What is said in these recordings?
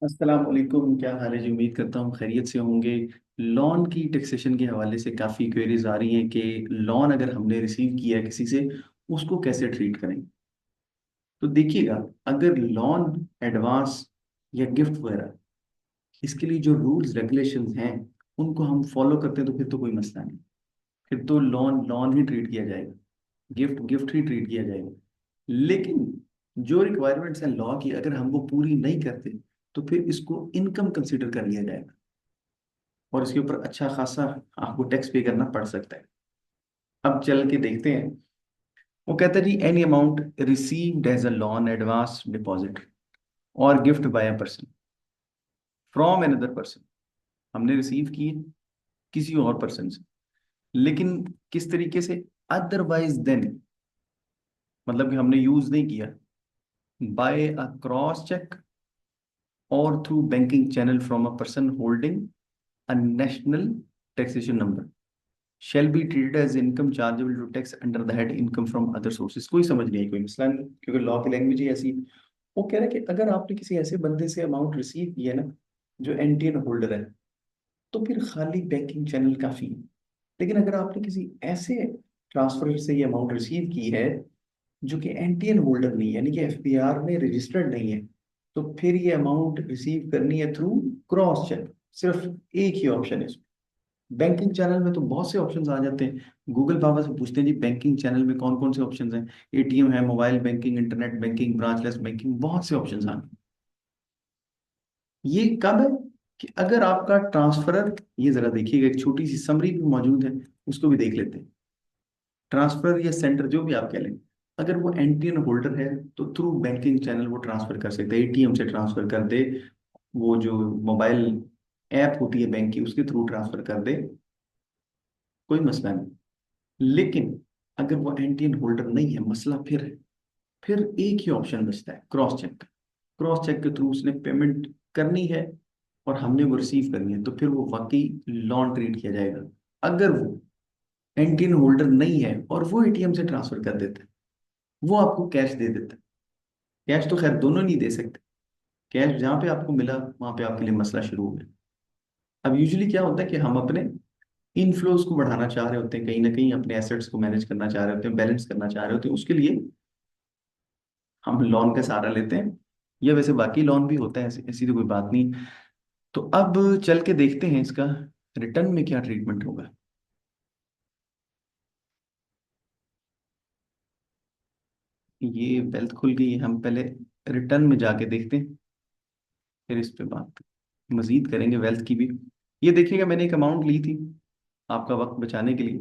अस्सलाम वालेकुम। क्या हाल है जी? उम्मीद करता हूँ खैरियत से होंगे। लोन की टैक्सेशन के हवाले से काफ़ी क्वेरीज आ रही हैं कि लोन अगर हमने रिसीव किया है किसी से, उसको कैसे ट्रीट करें। तो देखिएगा, अगर लोन एडवांस या गिफ्ट वगैरह, इसके लिए जो रूल्स रेगुलेशंस हैं उनको हम फॉलो करते हैं तो फिर तो कोई मसला नहीं। फिर तो लोन लोन ही ट्रीट किया जाएगा, गिफ्ट गिफ्ट ही ट्रीट किया जाएगा। लेकिन जो रिक्वायरमेंट्स हैं लॉ की, अगर हम वो पूरी नहीं करते तो फिर इसको इनकम कंसिडर कर लिया जाएगा और इसके ऊपर अच्छा खासा आपको टैक्स पे करना पड़ सकता है। अब चल के देखते हैं। वो कहता है जी, any amount received as a loan, advance deposit और gift by a person from another person. हमने रिसीव किए किसी और पर्सन से, लेकिन किस तरीके से? अदरवाइज देन, मतलब कि हमने यूज नहीं किया। बाय अ क्रॉस चेक और through banking channel from a person holding a national taxation number shall be treated as income chargeable to tax under the head income from other sources। कोई समझ नहीं है, कोई मसला नहीं, क्योंकि लॉ की लैंग्वेज ही ऐसी है। वो कह रहा है कि अगर आपने किसी ऐसे बंदे से अमाउंट रिसीव किया है ना, जो एनटीएन होल्डर है, तो फिर खाली बैंकिंग चैनल काफी है। लेकिन अगर आपने किसी ऐसे ट्रांसफर से ये अमाउंट रिसीव की है जो कि एनटीएन होल्डर नहीं है, यानी कि एफपीआर में रजिस्टर्ड नहीं है, तो फिर ये अमाउंट रिसीव करनी है थ्रू क्रॉस चेक। सिर्फ एक ही ऑप्शन है। बैंकिंग चैनल में तो बहुत से ऑप्शंस आ जाते हैं। गूगल बाबा से पूछते हैं जी, बैंकिंग चैनल में कौन कौन से ऑप्शंस हैं। एटीएम है, mobile banking, internet banking, branchless banking, बहुत से ऑप्शंस आ गए। ये कब है? कि अगर आपका ट्रांसफरर, ये जरा देखिएगा, एक छोटी सी समरी भी मौजूद है, उसको भी देख लेते हैं। ट्रांसफर या सेंटर जो भी आप कह लें, अगर वो एनटीएन होल्डर है तो थ्रू बैंकिंग चैनल वो ट्रांसफर कर सकते हैं, एटीएम से ट्रांसफर कर दे, वो जो मोबाइल ऐप होती है बैंक की उसके थ्रू ट्रांसफर कर दे, कोई मसला नहीं। लेकिन अगर वो एंटीएन होल्डर नहीं है, मसला फिर है। फिर एक ही ऑप्शन बचता है, क्रॉस चेक का। क्रॉस चेक के थ्रू उसने पेमेंट करनी है और हमने वो रिसीव करनी है, तो फिर वो वाकई लॉन ट्रीट किया जाएगा। अगर वो एंटीएन होल्डर नहीं है और वो एटीएम से ट्रांसफर कर देता है, वो आपको कैश दे देता है। कैश तो खैर दोनों नहीं दे सकते। कैश जहां पे आपको मिला वहां पे आपके लिए मसला शुरू हो गया। अब यूजुअली क्या होता है कि हम अपने इनफ्लोज को बढ़ाना चाह रहे होते हैं, कहीं ना कहीं अपने एसेट्स को मैनेज करना चाह रहे होते हैं, बैलेंस करना चाह रहे होते हैं, उसके लिए हम लोन का सहारा लेते हैं। या वैसे बाकी लोन भी होता है, ऐसी ऐसी तो कोई बात नहीं। तो अब चल के देखते हैं इसका रिटर्न में क्या ट्रीटमेंट होगा। ये वेल्थ खुल गई है, हम पहले रिटर्न में जाके देखते हैं, फिर इस पे बात मजीद करेंगे वेल्थ की भी। ये देखिएगा, मैंने एक अमाउंट ली थी आपका वक्त बचाने के लिए।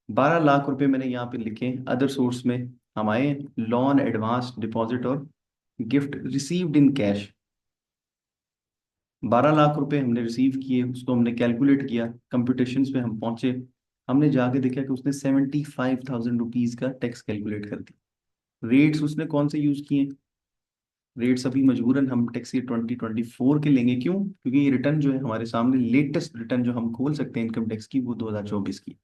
12 लाख रुपए मैंने यहाँ पे लिखे अदर सोर्स में। हम आए लोन, एडवांस डिपॉजिट और gift received in cash. 12 lakh रुपए हमने रिसीव किए, उसको हमने कैलकुलेट किया, कंप्यूटेशंस पे हम पहुंचे। हमने जाके देखा कि उसने 75,000 रुपीज का टैक्स कैलकुलेट कर दिया। रेट्स उसने कौन से यूज किए? रेट्स अभी मजबूरन हम टैक्स ये 2024 के लेंगे। क्यों? क्योंकि ये रिटर्न जो है हमारे सामने, लेटेस्ट रिटर्न जो हम खोल सकते हैं इनकम टैक्स की, वो 2024 की।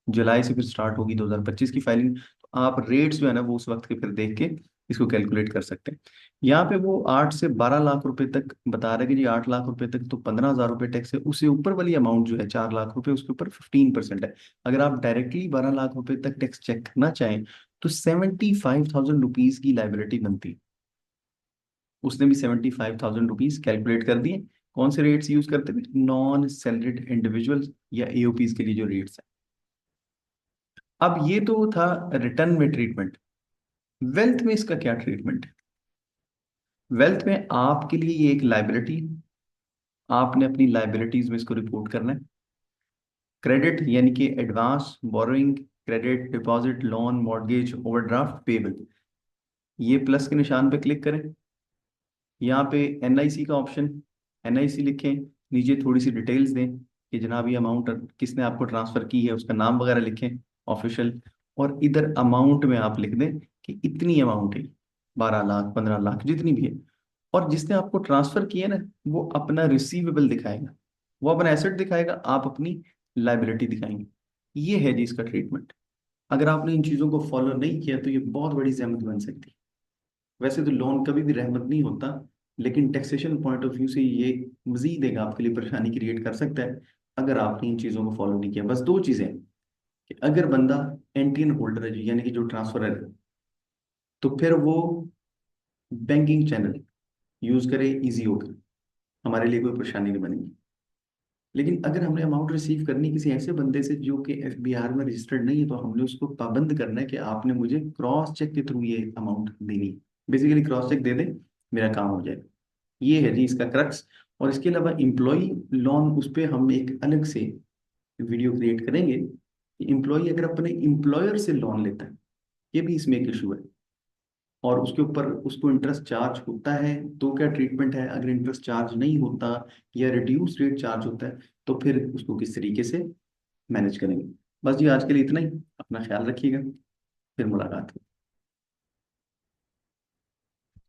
जुलाई से फिर स्टार्ट होगी 2025 की फाइलिंग। तो आप रेट्स जो है ना वो उस वक्त के फिर देख के इसको कैलकुलेट कर सकते हैं। यहाँ पे वो 8 से 12 लाख रुपए तक बता रहे हैं कि जी 8 लाख रुपए तक तो 15,000 रुपए टैक्स है। उससे ऊपर वाली अमाउंट जो है 4 लाख रुपए, उसके ऊपर 15% है। अगर आप डायरेक्टली 12 लाख रुपए तक टैक्स चेक करना चाहें तो 75,000 रुपीज की लाइबिलिटी बनती है। उसने भी 75,000 रुपीज कैलकुलेट कर दिए। कौन से रेट्स यूज करते हुए? नॉन सैलरीड इंडिविजुअल या एओपीज के लिए जो रेट्स है। अब ये तो था रिटर्न में ट्रीटमेंट। वेल्थ में इसका क्या ट्रीटमेंट है? वेल्थ में आपके लिए ये एक लाइबिलिटी, आपने अपनी लाइबिलिटीज में इसको रिपोर्ट करना है। क्रेडिट यानी कि advance borrowing, credit, deposit, loan, mortgage, overdraft, payable. ये प्लस के निशान पे क्लिक करें। यहाँ पे एनआईसी का ऑप्शन, एनआईसी लिखें, नीचे थोड़ी सी डिटेल्स दें कि जनाब ये अमाउंट किसने आपको ट्रांसफर की है, उसका नाम वगैरह लिखें ऑफिशियल। और इधर अमाउंट में आप लिख दें कि इतनी अमाउंट है, 12 लाख, 15 लाख, जितनी भी है। और जिसने आपको ट्रांसफर किया ना, वो अपना रिसीवेबल दिखाएगा, वो अपना एसेट दिखाएगा, आप अपनी लाइबिलिटी दिखाएंगे। ये है जी इसका ट्रीटमेंट। अगर आपने इन चीज़ों को फॉलो नहीं किया तो ये बहुत बड़ी जहमत बन सकती है। वैसे तो लोन कभी भी रहमत नहीं होता, लेकिन टैक्सेशन पॉइंट ऑफ व्यू से ये मजीद एक आपके लिए परेशानी क्रिएट कर सकता है अगर आपने इन चीज़ों को फॉलो नहीं किया। बस दो चीज़ें हैं कि अगर बंदा एनटीएन होल्डर है यानी कि जो ट्रांसफरर है, तो फिर वो बैंकिंग चैनल यूज करे इजी होकर, हमारे लिए कोई परेशानी नहीं बनेगी। लेकिन अगर हमने अमाउंट रिसीव करनी किसी ऐसे बंदे से जो कि एफबीआर में रजिस्टर्ड नहीं है, तो हमने उसको पाबंद करना है कि आपने मुझे क्रॉस चेक के थ्रू ये अमाउंट देनी है। बेसिकली क्रॉस चेक दे दे, मेरा काम हो जाएगा। ये है जी इसका क्रक्स। और इसके अलावा एम्प्लॉय लोन, उस पर हम एक अलग से वीडियो क्रिएट करेंगे कि एम्प्लॉय अगर अपने एम्प्लॉयर से लोन लेता है, ये भी इसमें एक इशू है, और उसके ऊपर उसको इंटरेस्ट चार्ज होता है तो क्या ट्रीटमेंट है, अगर इंटरेस्ट चार्ज नहीं होता या रिड्यूस रेट चार्ज होता है तो फिर उसको किस तरीके से मैनेज करेंगे। बस जी आज के लिए इतना ही। अपना ख्याल रखिएगा, फिर मुलाकात होगी।